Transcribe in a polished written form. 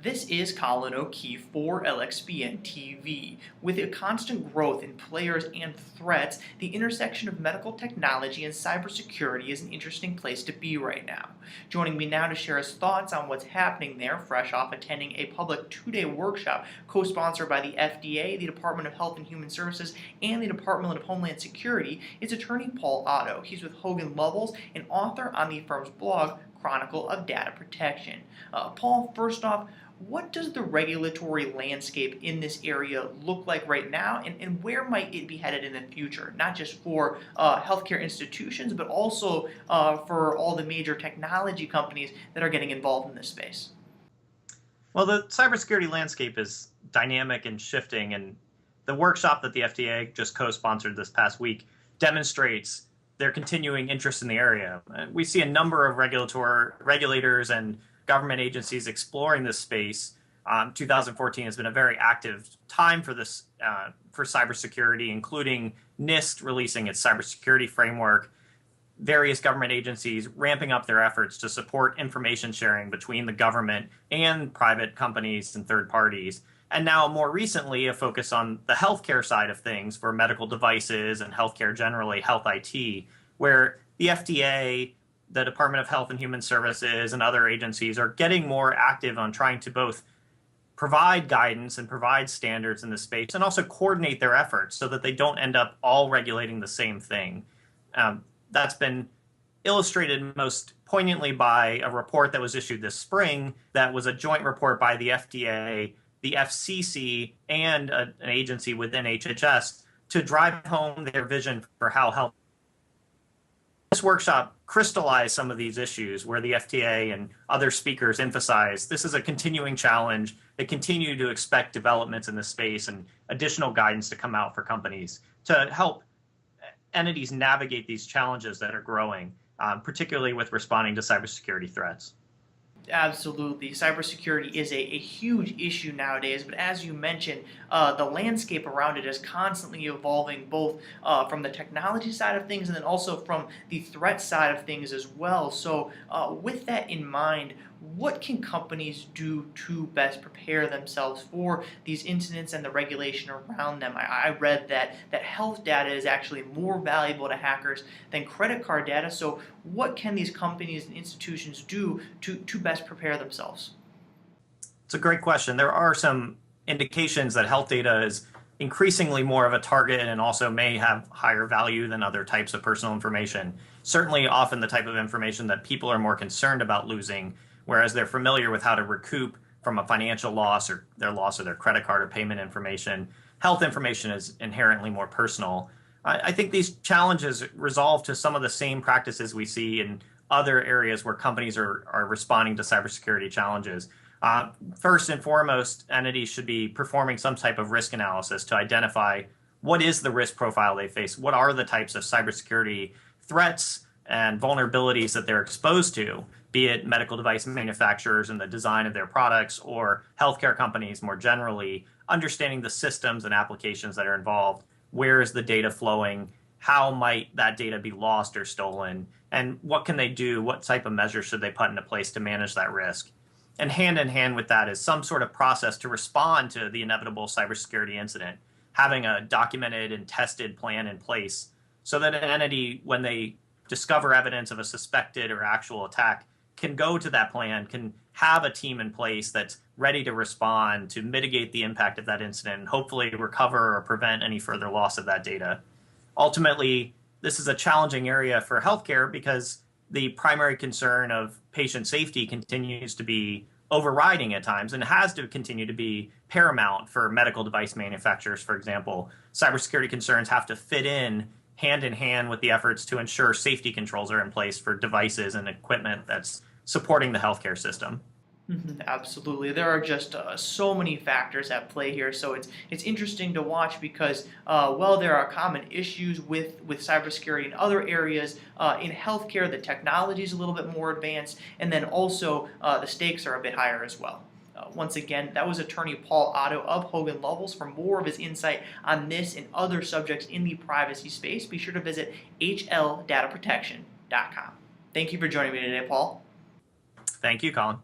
This is Colin O'Keefe for LXBN TV. With a constant growth in players and threats, the intersection of medical technology and cybersecurity is an interesting place to be right now. Joining me now to share his thoughts on what's happening there, fresh off attending a public two-day workshop co-sponsored by the FDA, the Department of Health and Human Services, and the Department of Homeland Security, is attorney Paul Otto. He's with Hogan Lovells, an author on the firm's blog, Chronicle of Data Protection. Paul, first off, what does the regulatory landscape in this area look like right now, and where might it be headed in the future? Not just for healthcare institutions, but also for all the major technology companies that are getting involved in this space. Well, the cybersecurity landscape is dynamic and shifting, and the workshop that the FDA just co-sponsored this past week demonstrates their continuing interest in the area. We see a number of regulators and government agencies exploring this space. 2014 has been a very active time for this for cybersecurity, including NIST releasing its cybersecurity framework, various government agencies ramping up their efforts to support information sharing between the government and private companies and third parties. And now, more recently, a focus on the healthcare side of things for medical devices and healthcare generally, health IT, where the FDA, the Department of Health and Human Services, and other agencies are getting more active on trying to both provide guidance and provide standards in this space and also coordinate their efforts so that they don't end up all regulating the same thing. That's been illustrated most poignantly by a report that was issued this spring that was a joint report by the FDA, the FCC, and an agency within HHS to drive home their vision for how health. This workshop crystallized some of these issues where the FDA and other speakers emphasize this is a continuing challenge. They continue to expect developments in this space and additional guidance to come out for companies to help entities navigate these challenges that are growing, particularly with responding to cybersecurity threats. Absolutely. Cybersecurity is a huge issue nowadays, but as you mentioned, the landscape around it is constantly evolving, both from the technology side of things and then also from the threat side of things as well. So with that in mind, what can companies do to best prepare themselves for these incidents and the regulation around them? I read that health data is actually more valuable to hackers than credit card data. So what can these companies and institutions do to best prepare themselves? It's a great question. There are some indications that health data is increasingly more of a target and also may have higher value than other types of personal information. Certainly often the type of information that people are more concerned about losing, whereas they're familiar with how to recoup from a financial loss or their credit card or payment information. Health information is inherently more personal. I think these challenges resolve to some of the same practices we see in other areas where companies are responding to cybersecurity challenges. First and foremost, entities should be performing some type of risk analysis to identify what is the risk profile they face, what are the types of cybersecurity threats and vulnerabilities that they're exposed to, be it medical device manufacturers and the design of their products or healthcare companies more generally, understanding the systems and applications that are involved. Where is the data flowing? How might that data be lost or stolen? And what can they do? What type of measures should they put into place to manage that risk? And hand in hand with that is some sort of process to respond to the inevitable cybersecurity incident, having a documented and tested plan in place so that an entity, when they discover evidence of a suspected or actual attack, can go to that plan, can have a team in place that's ready to respond to mitigate the impact of that incident and hopefully recover or prevent any further loss of that data. Ultimately, this is a challenging area for healthcare because the primary concern of patient safety continues to be overriding at times and has to continue to be paramount for medical device manufacturers, for example. Cybersecurity concerns have to fit in hand with the efforts to ensure safety controls are in place for devices and equipment that's supporting the healthcare system. Absolutely. There are just so many factors at play here. So it's interesting to watch because, there are common issues with cybersecurity in other areas. In healthcare, the technology is a little bit more advanced, and then also the stakes are a bit higher as well. Once again, that was attorney Paul Otto of Hogan Lovells. For more of his insight on this and other subjects in the privacy space, be sure to visit hldataprotection.com. Thank you for joining me today, Paul. Thank you, Colin.